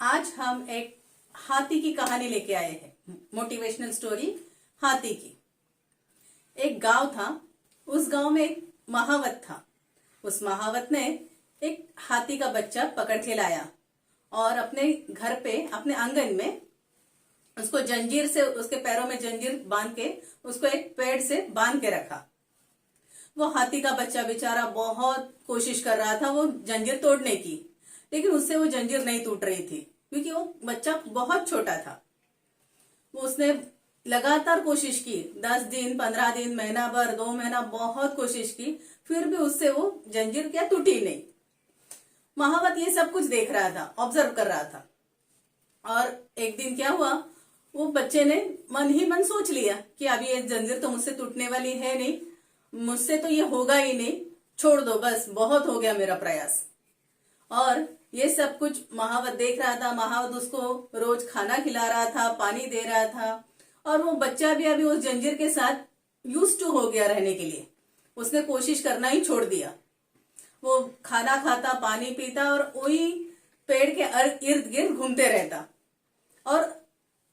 आज हम एक हाथी की कहानी लेके आए हैं। मोटिवेशनल स्टोरी हाथी की। एक गांव था। उस गांव में एक महावत था। उस महावत ने एक हाथी का बच्चा पकड़ के लाया और अपने घर पे अपने आंगन में उसको जंजीर से, उसके पैरों में जंजीर बांध के उसको एक पेड़ से बांध के रखा। वो हाथी का बच्चा बेचारा बहुत कोशिश कर रहा था वो जंजीर तोड़ने की, लेकिन उससे वो जंजीर नहीं टूट रही थी क्योंकि वो बच्चा बहुत छोटा था। वो उसने लगातार कोशिश की, 10 दिन, 15 दिन, महीना भर, 2 महीना बहुत कोशिश की, फिर भी उससे वो जंजीर क्या टूटी नहीं। महावत ये सब कुछ देख रहा था, ऑब्जर्व कर रहा था। और एक दिन क्या हुआ, वो बच्चे ने मन ही मन सोच लिया कि अभी ये जंजीर तो मुझसे टूटने वाली है नहीं, मुझसे तो ये होगा ही नहीं, छोड़ दो, बस बहुत हो गया मेरा प्रयास। और ये सब कुछ महावत देख रहा था। महावत उसको रोज खाना खिला रहा था, पानी दे रहा था, और वो बच्चा भी अभी उस जंजीर के साथ यूज टू हो गया रहने के लिए। उसने कोशिश करना ही छोड़ दिया। वो खाना खाता, पानी पीता और वही पेड़ के इर्द गिर्द घूमते रहता। और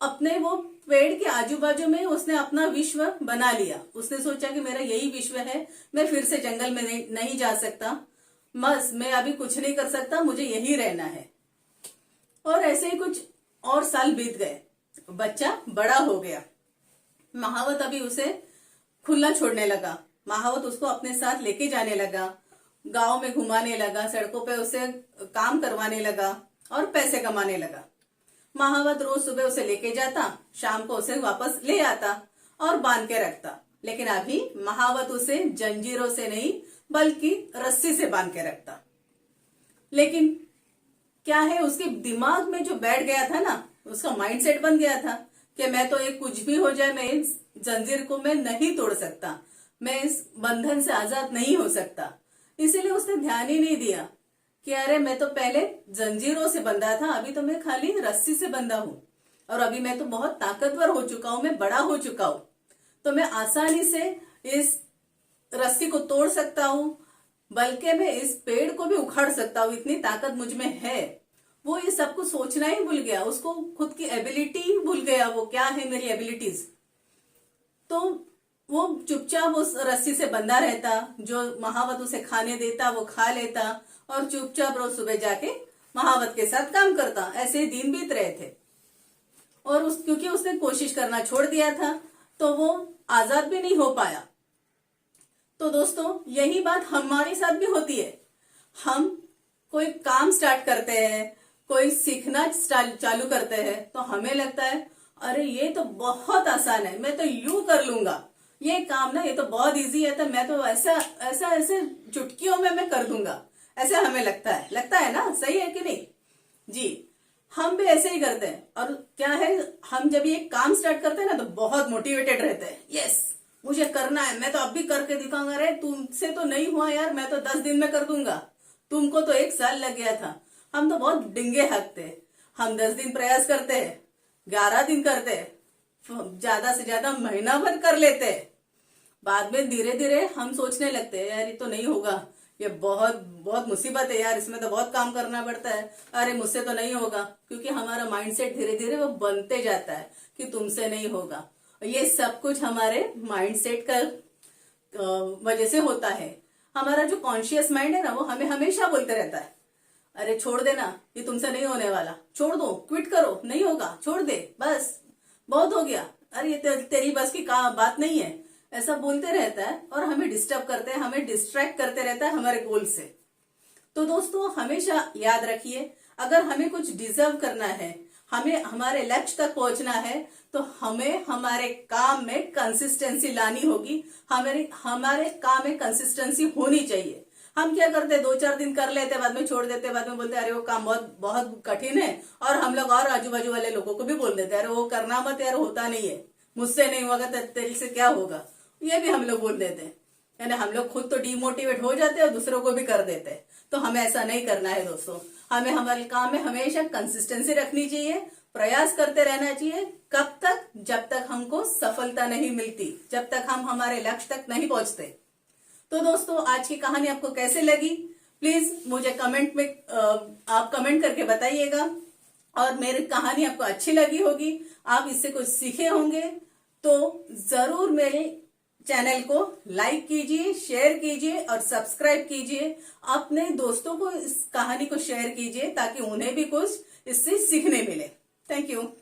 अपने वो पेड़ के आजू बाजू में उसने अपना विश्व बना लिया। उसने सोचा कि मेरा यही विश्व है, मैं फिर से जंगल में नहीं जा सकता, बस मैं अभी कुछ नहीं कर सकता, मुझे यही रहना है। और ऐसे ही कुछ और साल बीत गए। बच्चा बड़ा हो गया। महावत अभी उसे खुला छोड़ने लगा। महावत उसको अपने साथ लेके जाने लगा, गांव में घुमाने लगा, सड़कों पे उसे काम करवाने लगा और पैसे कमाने लगा। महावत रोज सुबह उसे लेके जाता, शाम को उसे वापस ले आता और बांध के रखता। लेकिन अभी महावत उसे जंजीरों से नहीं बल्कि रस्सी से बांध के रखता। लेकिन क्या है, उसके दिमाग में जो बैठ गया था ना, उसका माइंडसेट बन गया था कि मैं तो एक कुछ भी हो जाए, मैं इस जंजीर को मैं नहीं तोड़ सकता, मैं इस बंधन से आजाद नहीं हो सकता। इसीलिए उसने ध्यान ही नहीं दिया कि अरे मैं तो पहले जंजीरों से बंधा था, अभी तो मैं खाली रस्सी से बंधा हूं, और अभी मैं तो बहुत ताकतवर हो चुका हूं, मैं बड़ा हो चुका हूं, तो मैं आसानी से इस रस्सी को तोड़ सकता हूं, बल्कि मैं इस पेड़ को भी उखाड़ सकता हूं, इतनी ताकत मुझ में है। वो ये सब कुछ सोचना ही भूल गया, उसको खुद की एबिलिटी भूल गया, वो क्या है मेरी एबिलिटीज। तो वो चुपचाप उस रस्सी से बंधा रहता, जो महावत उसे खाने देता वो खा लेता, और चुपचाप रोज सुबह जाके महावत के साथ काम करता। ऐसे ही दिन बीत रहे थे। और क्योंकि उसने कोशिश करना छोड़ दिया था तो वो आजाद भी नहीं हो पाया। तो दोस्तों, यही बात हमारे साथ भी होती है। हम कोई काम स्टार्ट करते हैं, कोई सीखना चालू करते हैं, तो हमें लगता है अरे ये तो बहुत आसान है, मैं तो यूं कर लूंगा, ये काम ना ये तो बहुत इजी है, तो मैं तो ऐसा ऐसा ऐसे चुटकियों में मैं कर दूंगा, ऐसे हमें लगता है ना, सही है कि नहीं जी। हम भी ऐसे ही करते हैं। और क्या है, हम जब ये काम स्टार्ट करते हैं ना तो बहुत मोटिवेटेड रहते हैं, यस मुझे करना है, मैं तो अभी करके दिखाऊंगा। अरे तुमसे तो नहीं हुआ यार, मैं तो 10 दिन में कर दूंगा, तुमको तो 1 साल लग गया था। हम तो बहुत डिंगे हाँकते हैं। हम 10 दिन प्रयास करते हैं, 11 दिन करते हैं, ज्यादा से ज्यादा महीना भर कर लेते हैं। बाद में धीरे धीरे हम सोचने लगते हैं यार ये तो नहीं होगा, ये बहुत बहुत मुसीबत है यार, इसमें तो बहुत काम करना पड़ता है, अरे मुझसे तो नहीं होगा। क्योंकि हमारा माइंडसेट धीरे धीरे वो बनते जाता है कि तुमसे नहीं होगा। ये सब कुछ हमारे माइंडसेट का वजह से होता है। हमारा जो कॉन्शियस माइंड है ना, वो हमें हमेशा बोलते रहता है अरे छोड़ देना, ये तुमसे नहीं होने वाला, छोड़ दो, क्विट करो, नहीं होगा, छोड़ दे, बस बहुत हो गया, अरे ये तेरी बस की बात नहीं है, ऐसा बोलते रहता है। और हमें डिस्टर्ब करते हैं, हमें डिस्ट्रैक्ट करते रहता है हमारे गोल से। तो दोस्तों, हमेशा याद रखिए, अगर हमें कुछ डिजर्व करना है, हमें हमारे लक्ष्य तक पहुंचना है, तो हमें हमारे काम में कंसिस्टेंसी लानी होगी। हमारे काम में कंसिस्टेंसी होनी चाहिए। हम क्या करते हैं, 2-4 दिन कर लेते, बाद में छोड़ देते, बाद में बोलते अरे वो काम बहुत बहुत कठिन है, और हम लोग और आजू बाजू वाले लोगों को भी बोल देते अरे वो करना मत यार, होता नहीं है, मुझसे नहीं होगा तो तेरे से क्या होगा, ये भी हम लोग बोल देते हैं। यानी हम लोग खुद तो डिमोटिवेट हो जाते हैं और दूसरों को भी कर देते हैं। तो हमें ऐसा नहीं करना है दोस्तों। हमें हमारे काम में हमेशा कंसिस्टेंसी रखनी चाहिए, प्रयास करते रहना चाहिए। कब तक, जब तक हमको सफलता नहीं मिलती, जब तक हम हमारे लक्ष्य तक नहीं पहुंचते। तो दोस्तों, आज की कहानी आपको कैसे लगी, प्लीज मुझे कमेंट में आप कमेंट करके बताइएगा। और मेरी कहानी आपको अच्छी लगी होगी, आप इससे कुछ सीखे होंगे, तो जरूर मेरे चैनल को लाइक कीजिए, शेयर कीजिए और सब्सक्राइब कीजिए। अपने दोस्तों को इस कहानी को शेयर कीजिए ताकि उन्हें भी कुछ इससे सीखने मिले। Thank you.